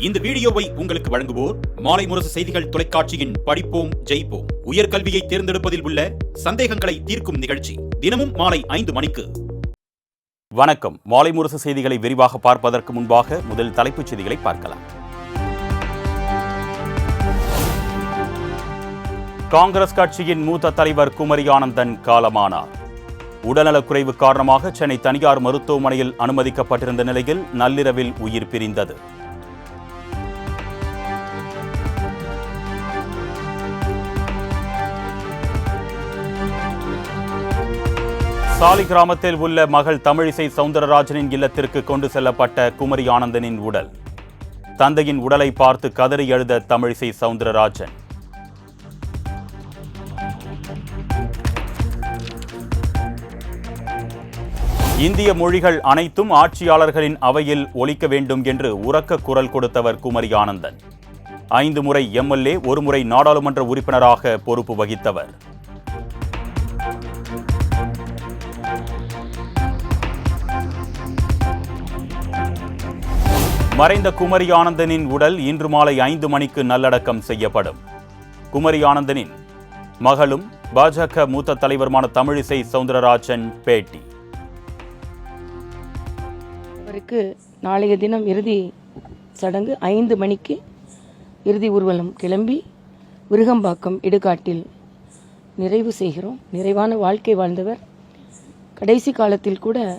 இந்த வீடியோவை உங்களுக்கு வழங்குவோர் மாலை முரசு செய்திகள் தொலைக்காட்சியின் படிப்போம் ஜெயிப்போம் உயர்கல்வியை தேர்ந்தெடுப்பதில் உள்ள சந்தேகங்களை தீர்க்கும் நிகழ்ச்சி தினமும் மாலை 5 மணிக்கு. வணக்கம். மாலை முரசு செய்திகளை விரிவாக பார்ப்பதற்கு முன்பாக முதல் தலைப்புச் செய்திகளை பார்க்கலாம். காங்கிரஸ் கட்சியின் மூத்த தலைவர் குமரி ஆனந்தன் காலமானார். உடல்நலக்குறைவு காரணமாக சென்னை தனியார் மருத்துவமனையில் அனுமதிக்கப்பட்டிருந்த நிலையில் நள்ளிரவில் உயிர் பிரிந்தது. சாலி கிராமத்தில் உள்ள மகள் தமிழிசை சவுந்தரராஜனின் இல்லத்திற்கு கொண்டு செல்லப்பட்ட குமரி ஆனந்தனின் உடல். தந்தையின் உடலை பார்த்து கதறி எழுத தமிழிசை சவுந்தரராஜன். இந்திய மொழிகள் அனைத்தும் ஆட்சியாளர்களின் அவையில் ஒலிக்க வேண்டும் என்று உரக்க குரல் கொடுத்தவர் குமரி ஆனந்தன். 5 முறை எம்எல்ஏ, 1 முறை நாடாளுமன்ற உறுப்பினராக பொறுப்பு வகித்தவர். மறைந்த குமரி ஆனந்தனின் உடல் இன்று மாலை 5 மணிக்கு நல்லடக்கம் செய்யப்படும். குமரி ஆனந்தனின் மகளும் பாஜக மூத்த தலைவருமான தமிழிசை சவுந்தரராஜன் பேட்டி. அவருக்கு நாளைய தினம் இறுதி சடங்கு 5 மணிக்கு இறுதி ஊர்வலம் கிளம்பி விருகம்பாக்கம் இடுகாட்டில் நிறைவு செய்கிறோம். நிறைவான வாழ்க்கை வாழ்ந்தவர். கடைசி காலத்தில் கூட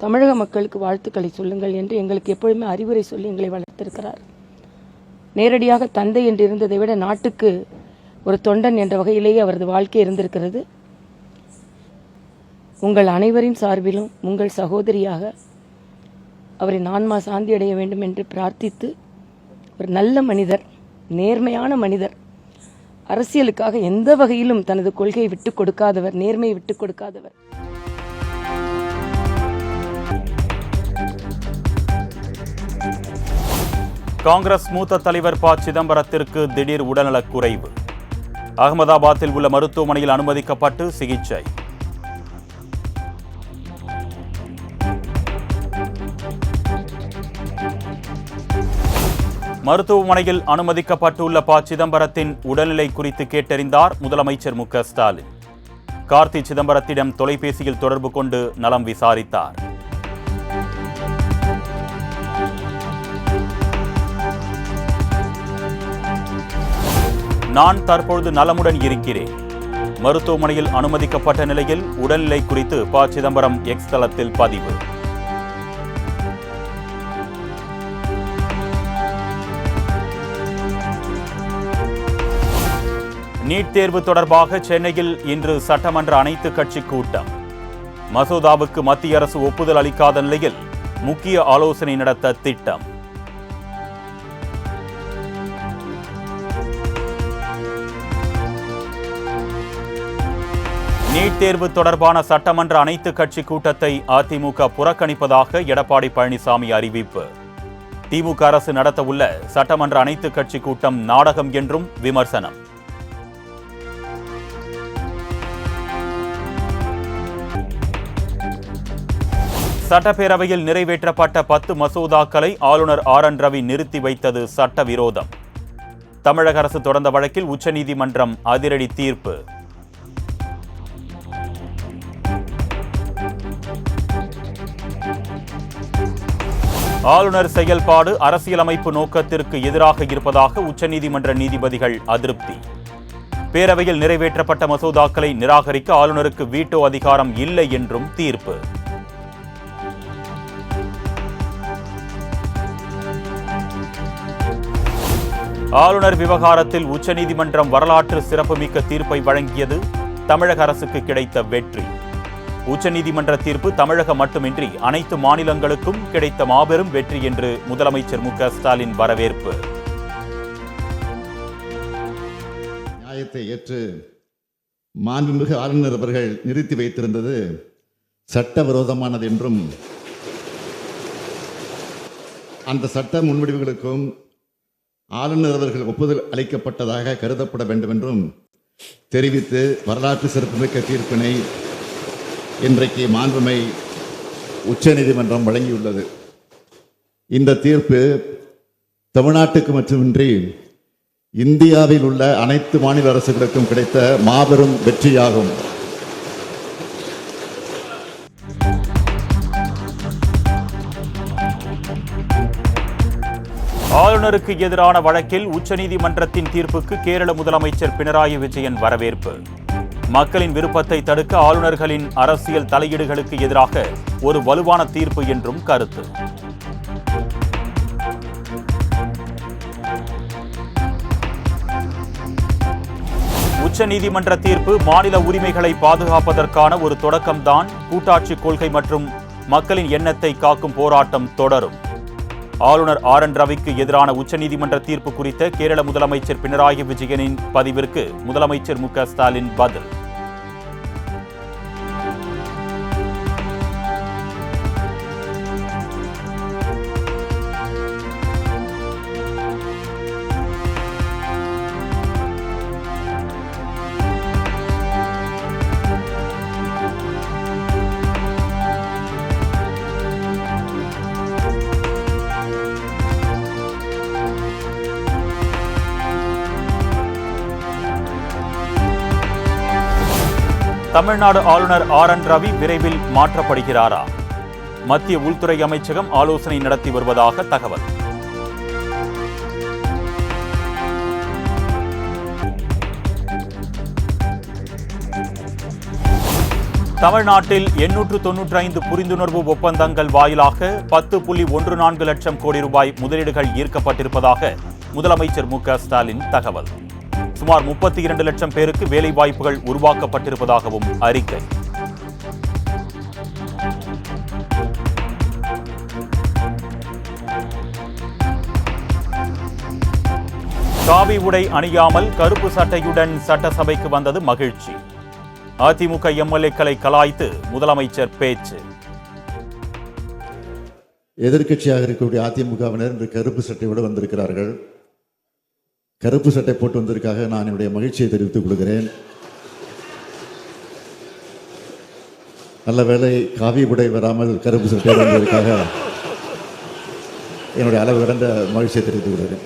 தமிழக மக்களுக்கு வாழ்த்துக்களை சொல்லுங்கள் என்று எங்களுக்கு எப்பொழுதுமே அறிவுரை சொல்லி எங்களை வளர்த்திருக்கிறார். நேரடியாக தந்தை என்று இருந்ததை விட நாட்டுக்கு ஒரு தொண்டன் என்ற வகையிலேயே அவரது வாழ்க்கை இருந்திருக்கிறது. உங்கள் அனைவரின் சார்பிலும் உங்கள் சகோதரியாக அவரின் ஆன்மா சாந்தி அடைய வேண்டும் என்று பிரார்த்தித்து, ஒரு நல்ல மனிதர், நேர்மையான மனிதர், அரசியலுக்காக எந்த வகையிலும் தனது கொள்கையை விட்டுக் கொடுக்காதவர், நேர்மையை விட்டுக் கொடுக்காதவர். காங்கிரஸ் மூத்த தலைவர் ப. சிதம்பரத்திற்கு திடீர் உடல்நலக்குறைவு. அகமதாபாத்தில் உள்ள மருத்துவமனையில் அனுமதிக்கப்பட்டு சிகிச்சை. மருத்துவமனையில் அனுமதிக்கப்பட்டுள்ள ப. சிதம்பரத்தின் உடல்நிலை குறித்து கேட்டறிந்தார் முதலமைச்சர் மு.க. ஸ்டாலின். கார்த்தி சிதம்பரத்திடம் தொலைபேசியில் தொடர்பு கொண்டு நலம் விசாரித்தார். நான் தற்பொழுது நலமுடன் இருக்கிறேன். மருத்துவமனையில் அனுமதிக்கப்பட்ட நிலையில் உடல்நிலை குறித்து ப. சிதம்பரம் எக்ஸ் தளத்தில் பதிவு. நீட் தேர்வு தொடர்பாக சென்னையில் இன்று சட்டமன்ற அனைத்து கட்சி கூட்டம். மசோதாவுக்கு மத்திய அரசு ஒப்புதல் அளிக்காத நிலையில் முக்கிய ஆலோசனை நடத்த திட்டம். நீட் தேர்வு தொடர்பான சட்டமன்ற அனைத்து கட்சி கூட்டத்தை அதிமுக புறக்கணிப்பதாக எடப்பாடி பழனிசாமி அறிவிப்பு. திமுக அரசு நடத்தவுள்ள சட்டமன்ற அனைத்து கட்சி கூட்டம் நாடகம் என்றும் விமர்சனம். சட்டப்பேரவையில் நிறைவேற்றப்பட்ட 10 மசோதாக்களை ஆளுநர் ஆர்.என். ரவி நிறுத்தி வைத்தது சட்டவிரோதம். தமிழக அரசு தொடர்ந்த வழக்கில் உச்சநீதிமன்றம் அதிரடி தீர்ப்பு. ஆளுநர் செயல்பாடு அரசியலமைப்பு நோக்கத்திற்கு எதிராக இருப்பதாக உச்சநீதிமன்ற நீதிபதிகள் அதிருப்தி. பேரவையில் நிறைவேற்றப்பட்ட மசோதாக்களை நிராகரிக்க ஆளுநருக்கு வீட்டோ அதிகாரம் இல்லை என்றும் தீர்ப்பு. ஆளுநர் விவகாரத்தில் உச்சநீதிமன்றம் வரலாற்று சிறப்புமிக்க தீர்ப்பை வழங்கியது தமிழக அரசுக்கு கிடைத்த வெற்றி. உச்சநீதிமன்ற தீர்ப்பு தமிழகம் மட்டுமின்றி அனைத்து மாநிலங்களுக்கும் கிடைத்த மாபெரும் வெற்றி என்று முதலமைச்சர் மு.க. ஸ்டாலின் வரவேற்பு. நியாயத்தை ஏற்று மாண்புமிகு ஆளுநர் அவர்கள் நிறுத்தி வைத்திருந்தது சட்டவிரோதமானது என்றும், அந்த சட்ட முன்வடிவுகளுக்கும் ஆளுநர் அவர்கள் ஒப்புதல் அளிக்கப்பட்டதாக கருதப்பட வேண்டும் என்றும் தெரிவித்து வரலாற்று சிறப்புமிக்க தீர்ப்பினை இன்றைக்கு மாண்புமிகு உச்சநீதிமன்றம் வழங்கியுள்ளது. இந்த தீர்ப்பு தமிழ்நாட்டுக்கு மட்டுமின்றி இந்தியாவில் உள்ள அனைத்து மாநில அரசுகளுக்கும் கிடைத்த மாபெரும் வெற்றியாகும். ஆளுநருக்கு எதிரான வழக்கில் உச்சநீதிமன்றத்தின் தீர்ப்புக்கு கேரள முதலமைச்சர் பினராயி விஜயன் வரவேற்பு. மக்களின் விருப்பத்தை தடுக்க ஆளுநர்களின் அரசியல் தலையீடுகளுக்கு எதிராக ஒரு வலுவான தீர்ப்பு என்றும் கருத்து. உச்சநீதிமன்ற தீர்ப்பு மாநில உரிமைகளை பாதுகாப்பதற்கான ஒரு தொடக்கம்தான். கூட்டாட்சி கொள்கை மற்றும் மக்களின் எண்ணத்தை காக்கும் போராட்டம் தொடரும். ஆளுநர் RN ரவிக்கு எதிரான உச்சநீதிமன்ற தீர்ப்பு குறித்த கேரள முதலமைச்சர் பினராயி விஜயனின் பதிவிற்கு முதலமைச்சர் மு.க. ஸ்டாலின் பதில். தமிழ்நாடு ஆளுநர் RN ரவி விரைவில் மாற்றப்படுகிறாரா? மத்திய உள்துறை அமைச்சகம் ஆலோசனை நடத்தி வருவதாக தகவல். தமிழ்நாட்டில் 895 புரிந்துணர்வு ஒப்பந்தங்கள் வாயிலாக 10.14 லட்சம் கோடி ரூபாய் முதலீடுகள் ஈர்க்கப்பட்டிருப்பதாக முதலமைச்சர் மு.க. ஸ்டாலின் தகவல். சுமார் 32 லட்சம் பேருக்கு வேலை வாய்ப்புகள் உருவாக்கப்பட்டிருப்பதாகவும் அறிக்கை. காவி உடை அணியாமல் கருப்பு சட்டையுடன் சட்டசபைக்கு வந்தது மகிழ்ச்சி. அதிமுக MLA-க்களை கலாய்த்து முதலமைச்சர் பேச்சு. எதிர்க்கட்சியாக இருக்கக்கூடிய அதிமுகவினர் இன்று கருப்பு சட்டையோடு வந்திருக்கிறார்கள். கருப்பு சட்டை போட்டு வந்ததற்காக நான் என்னுடைய மகிழ்ச்சியை தெரிவித்துக் கொள்கிறேன். நல்ல வேளை காவி உடை வராமல் கருப்பு சட்டை வந்ததற்காக என்னுடைய அளவு கடந்த மகிழ்ச்சியை தெரிவித்துக் கொள்கிறேன்.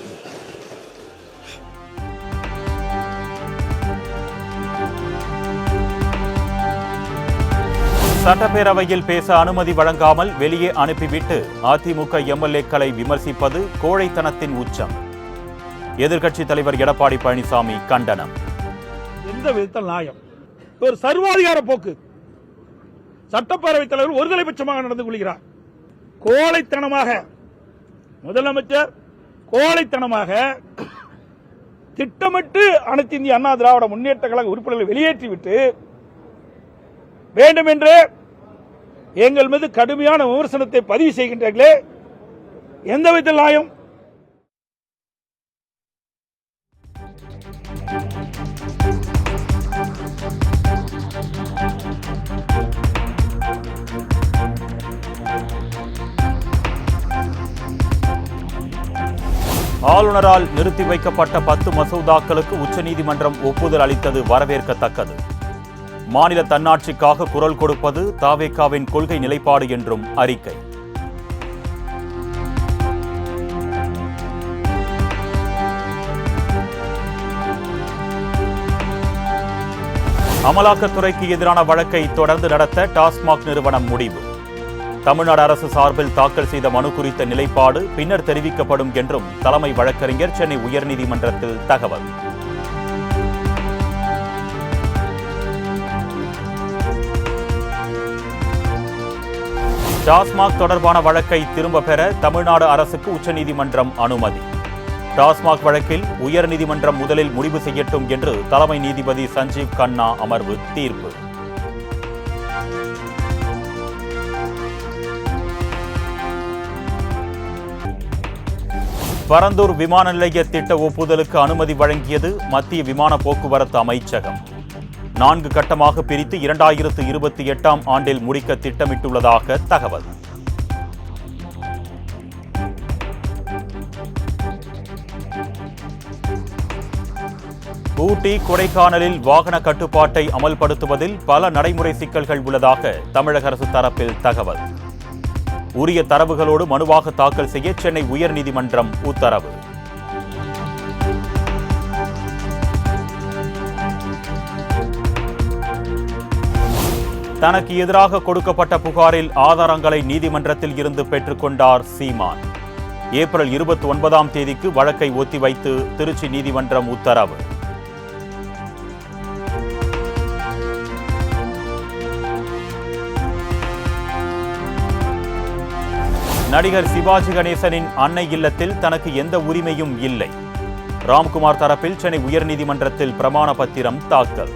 சட்டப்பேரவையில் பேச அனுமதி வழங்காமல் வெளியே அனுப்பிவிட்டு அதிமுக MLA-க்களை விமர்சிப்பது கோழைத்தனத்தின் உச்சம். எதிர்க்கட்சித் தலைவர் எடப்பாடி பழனிசாமி கண்டனம். எந்த விதத்தில் நியாயம்? ஒரு சர்வாதிகார போக்கு. சட்டப்பேரவைத் தலைவர் ஒருதலைபட்சமாக நடந்து கொள்கிறார். கோழைத்தனமாக முதலமைச்சர் கோழைத்தனமாக திட்டமிட்டு அனைத்து இந்திய அண்ணா திராவிட முன்னேற்ற கழக உறுப்பினர்களை வெளியேற்றிவிட்டு வேண்டுமென்றே எங்கள் மீது கடுமையான விமர்சனத்தை பதிவு செய்கின்றார்களே, எந்த விதத்தில் நியாயம்? ஆளுநரால் நிறுத்தி வைக்கப்பட்ட 10 மசோதாக்களுக்கு உச்சநீதிமன்றம் ஒப்புதல் அளித்தது வரவேற்கத்தக்கது. மாநில தன்னாட்சிக்காக குரல் கொடுப்பது தவேகாவின் கொள்கை நிலைப்பாடு என்றும் அறிக்கை. அமலாக்கத்துறைக்கு எதிரான வழக்கை தொடர்ந்து நடத்த டாஸ்மாக் நிறுவனம் முடிவு. தமிழ்நாடு அரசு சார்பில் தாக்கல் செய்த மனு குறித்த நிலைப்பாடு பின்னர் தெரிவிக்கப்படும் என்றும் தலைமை வழக்கறிஞர் சென்னை உயர்நீதிமன்றத்தில் தகவல். டாஸ்மாக் தொடர்பான வழக்கை திரும்ப பெற தமிழ்நாடு அரசுக்கு உச்சநீதிமன்றம் அனுமதி. டாஸ்மாக் வழக்கில் உயர்நீதிமன்றம் முதலில் முடிவு செய்யட்டும் என்று தலைமை நீதிபதி சஞ்சீவ் கண்ணா அமர்வு தீர்ப்பு. பரந்தூர் விமான நிலைய திட்ட ஒப்புதலுக்கு அனுமதி வழங்கியது மத்திய விமான போக்குவரத்து அமைச்சகம். 4 கட்டமாக பிரித்து 2028ஆம் ஆண்டில் முடிக்க திட்டமிட்டுள்ளதாக தகவல். ஊட்டி, கொடைக்கானலில் வாகன கட்டுப்பாட்டை அமல்படுத்துவதில் பல நடைமுறை சிக்கல்கள் உள்ளதாக தமிழக அரசு தரப்பில் தகவல். உரிய தரவுகளோடு மனுவாக தாக்கல் செய்ய சென்னை உயர்நீதிமன்றம் உத்தரவு. தனக்கு எதிராக கொடுக்கப்பட்ட புகாரில் ஆதாரங்களை நீதிமன்றத்தில் இருந்து பெற்றுக்கொண்டார் சீமான். ஏப்ரல் 29ஆம் தேதிக்கு வழக்கை ஒத்திவைத்து திருச்சி நீதிமன்றம் உத்தரவு. நடிகர் சிவாஜி கணேசனின் அன்னை இல்லத்தில் தனக்கு எந்த உரிமையும் இல்லை. ராம்குமார் தரப்பில் சென்னை உயர்நீதிமன்றத்தில் பிரமாண பத்திரம் தாக்கல்.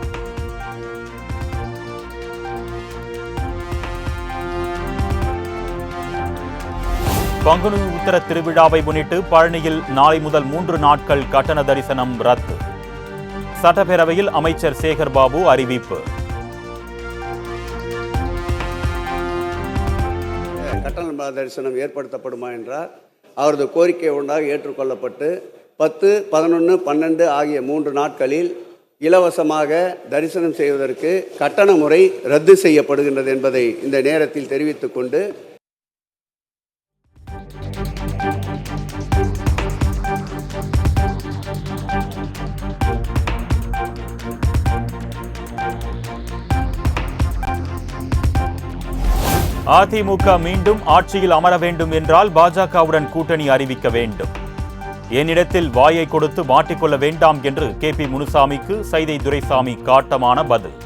பங்குனி உத்தர திருவிழாவை முன்னிட்டு பழனியில் நாளை முதல் 3 நாட்கள் கட்டண தரிசனம் ரத்து. சட்டப்பேரவையில் அமைச்சர் சேகர் பாபு அறிவிப்பு. கட்டண தரிசனம் ஏற்படுத்தப்படுமா என்றால் அவரது கோரிக்கை ஒன்றாக ஏற்றுக்கொள்ளப்பட்டு 10, 11, 12 ஆகிய 3 நாட்களில் இலவசமாக தரிசனம் செய்வதற்கு கட்டண முறை ரத்து செய்யப்படுகின்றது என்பதை இந்த நேரத்தில் தெரிவித்துக் கொண்டு அதிமுக மீண்டும் ஆட்சியில் அமர வேண்டும் என்றால் பாஜகவுடன் கூட்டணி அறிவிக்க வேண்டும். என்னிடத்தில் வாயை கொடுத்து மாட்டிக்கொள்ள வேண்டாம் என்று KP முனுசாமிக்கு சைதை துரைசாமி காட்டமான பதில்.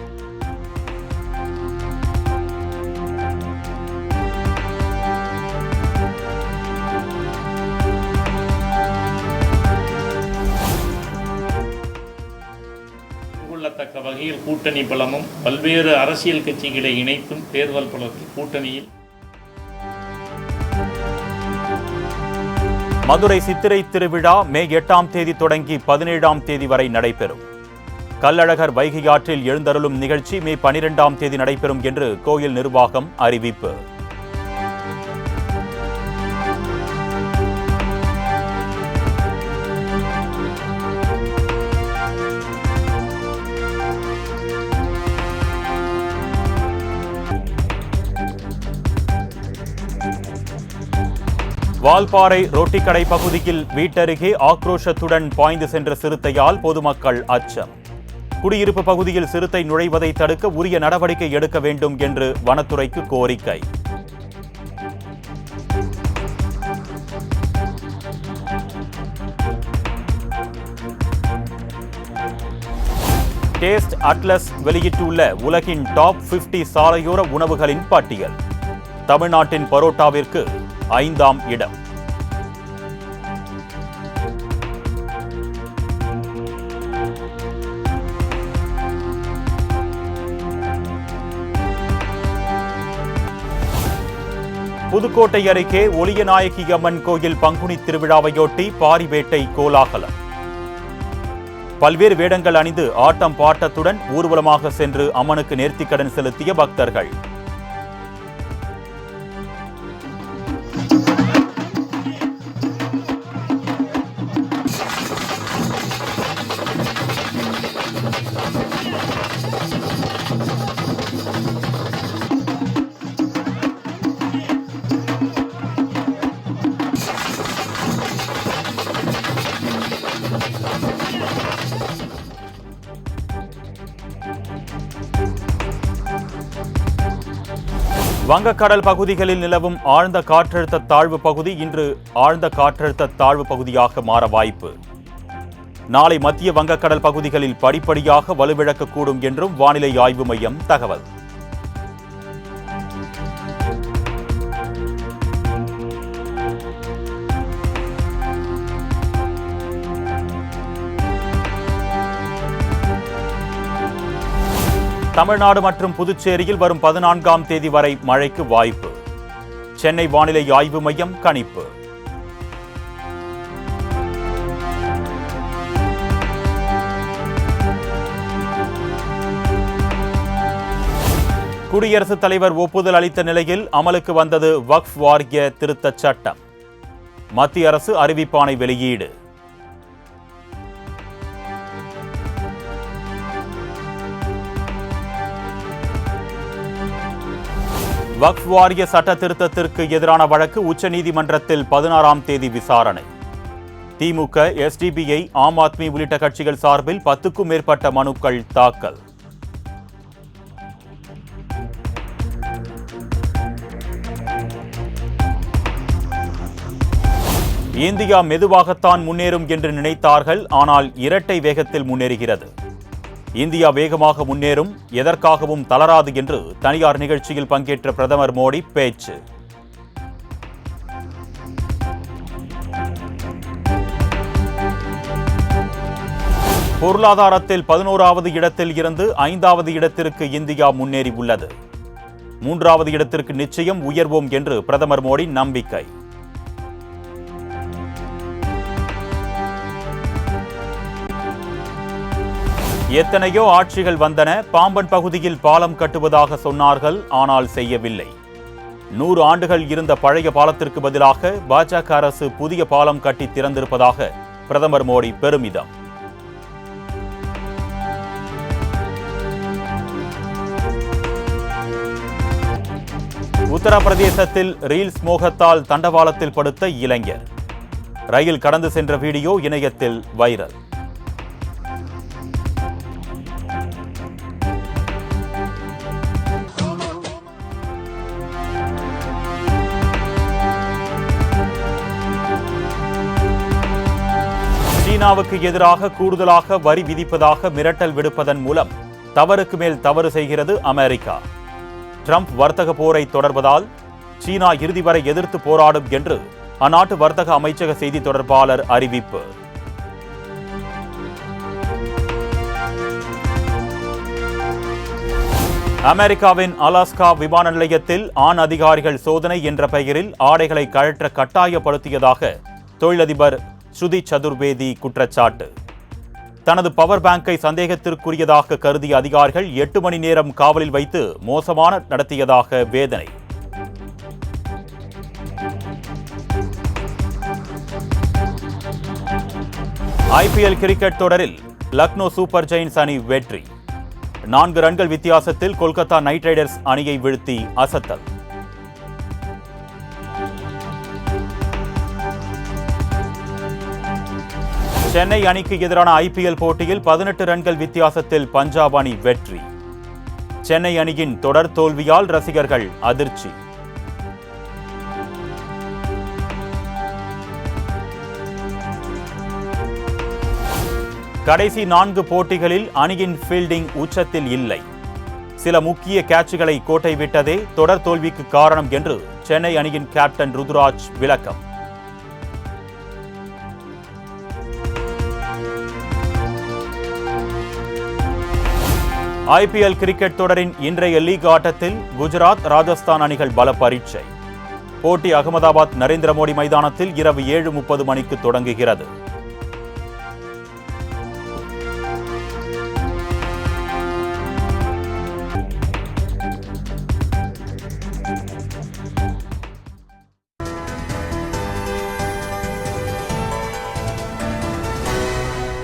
கொள்ளத்தக்க வகையில் கூட்டணி பலமும் பல்வேறு அரசியல் கட்சிகளை இணைத்தும் தேர்தல் பலத்தில் கூட்டணியில். மதுரை சித்திரை திருவிழா மே 8ஆம் தேதி தொடங்கி 17ஆம் தேதி வரை நடைபெறும். கள்ளழகர் வைகை ஆற்றில் எழுந்தருளும் நிகழ்ச்சி மே 12ஆம் தேதி நடைபெறும் என்று கோயில் நிர்வாகம் அறிவிப்பு. வால்பாறை ரொட்டிக்கடை பகுதியில் வீட்டருகே ஆக்ரோஷத்துடன் பாய்ந்து சென்ற சிறுத்தையால் பொதுமக்கள் அச்சம். குடியிருப்பு பகுதியில் சிறுத்தை நுழைவதை தடுக்க உரிய நடவடிக்கை எடுக்க வேண்டும் என்று வனத்துறைக்கு கோரிக்கை. டேஸ்ட் அட்லஸ் வெளியிட்டுள்ள உலகின் டாப் 50 சாலையோர உணவுகளின் பட்டியல். தமிழ்நாட்டின் பரோட்டாவிற்கு 5ஆம் இடம். புதுக்கோட்டை அருகே ஒளியநாயகி அம்மன் கோயில் பங்குனி திருவிழாவையொட்டி பாரிவேட்டை கோலாகலம். பல்வேறு வேடங்கள் அணிந்து ஆட்டம் பாட்டத்துடன் ஊர்வலமாக சென்று அம்மனுக்கு நேர்த்திக்கடன் செலுத்திய பக்தர்கள். வங்கக்கடல் பகுதிகளில் நிலவும் ஆழ்ந்த காற்றழுத்த தாழ்வு பகுதி இன்று ஆழ்ந்த காற்றழுத்த தாழ்வு பகுதியாக மாற வாய்ப்பு. நாளை மத்திய வங்கக்கடல் பகுதிகளில் படிப்படியாக வலுவிழக்கக்கூடும் என்றும் வானிலை ஆய்வு மையம் தகவல். தமிழ்நாடு மற்றும் புதுச்சேரியில் வரும் 14ஆம் தேதி வரை மழைக்கு வாய்ப்பு. சென்னை வானிலை ஆய்வு மையம் கணிப்பு. குடியரசுத் தலைவர் ஒப்புதல் அளித்த நிலையில் அமலுக்கு வந்தது வக்ஃப் வாரிய திருத்தச் சட்டம். மத்திய அரசு அறிவிப்பாணை வெளியீடு. வக்ஃப் வாரிய சட்ட திருத்தத்திற்கு எதிரான வழக்கு உச்சநீதிமன்றத்தில் 16ஆம் தேதி விசாரணை. திமுக, எஸ்டிபிஐ, ஆம் ஆத்மி உள்ளிட்ட கட்சிகள் சார்பில் 10க்கும் மேற்பட்ட மனுக்கள் தாக்கல். இந்தியா மெதுவாகத்தான் முன்னேறும் என்று நினைத்தார்கள், ஆனால் இரட்டை வேகத்தில் முன்னேறுகிறது. இந்தியா வேகமாக முன்னேறும், எதற்காகவும் தளராது என்று தனியார் நிகழ்ச்சியில் பங்கேற்ற பிரதமர் மோடி பேச்சு. பொருளாதாரத்தில் 11வது இடத்தில் இருந்து 5வது இடத்திற்கு இந்தியா முன்னேறி உள்ளது. 3வது இடத்திற்கு நிச்சயம் உயர்வோம் என்று பிரதமர் மோடி நம்பிக்கை. எத்தனையோ ஆட்சிகள் வந்தன, பாம்பன் பகுதியில் பாலம் கட்டுவதாக சொன்னார்கள், ஆனால் செய்யவில்லை. 100 ஆண்டுகள் இருந்த பழைய பாலத்திற்கு பதிலாக பாஜக அரசு புதிய பாலம் கட்டி திறந்திருப்பதாக பிரதமர் மோடி பெருமிதம். உத்தரப்பிரதேசத்தில் ரீல்ஸ் மோகத்தால் தண்டவாளத்தில் படுத்த இளைஞர். ரயில் கடந்து சென்ற வீடியோ இணையத்தில் வைரல். சீனாவுக்கு எதிராக கூடுதலாக வரி விதிப்பதாக மிரட்டல் விடுப்பதன் மூலம் தவறுக்கு மேல் தவறு செய்கிறது அமெரிக்கா. ட்ரம்ப் வர்த்தக போரை தொடர்வதால் சீனா இறுதி வரை எதிர்த்து போராடும் என்று அந்நாட்டு வர்த்தக அமைச்சக செய்தி தொடர்பாளர் அறிவிப்பு. அமெரிக்காவின் அலாஸ்கா விமான நிலையத்தில் ஆண் அதிகாரிகள் சோதனை என்ற பெயரில் ஆடைகளை கழற்ற கட்டாயப்படுத்தியதாக தொழிலதிபர் ஸ்ருதி சதுர்வேதி குற்றச்சாட்டு. தனது பவர் பேங்கை சந்தேகத்திற்குரியதாக கருதிய அதிகாரிகள் 8 மணி நேரம் காவலில் வைத்து மோசமான நடத்தியதாக வேதனை. IPL கிரிக்கெட் தொடரில் லக்னோ சூப்பர் ஜெயின்ஸ் அணி வெற்றி. 4 ரன்கள் வித்தியாசத்தில் கொல்கத்தா நைட் ரைடர்ஸ் அணியை வீழ்த்தி அசத்தல். சென்னை அணிக்கு எதிரான IPL போட்டியில் 18 ரன்கள் வித்தியாசத்தில் பஞ்சாப் அணி வெற்றி. சென்னை அணியின் தொடர் தோல்வியால் ரசிகர்கள் அதிர்ச்சி. கடைசி 4 போட்டிகளில் அணியின் ஃபீல்டிங் உச்சத்தில் இல்லை. சில முக்கிய கேட்சுகளை கோட்டை விட்டதே தொடர் தோல்விக்கு காரணம் என்று சென்னை அணியின் கேப்டன் ருதுராஜ் விளக்கம். IPL கிரிக்கெட் தொடரின் இன்றைய லீக் ஆட்டத்தில் குஜராத், ராஜஸ்தான் அணிகள் பல பரீட்சை. போட்டி அகமதாபாத் நரேந்திர மோடி மைதானத்தில் இரவு 7:30 மணிக்கு தொடங்குகிறது.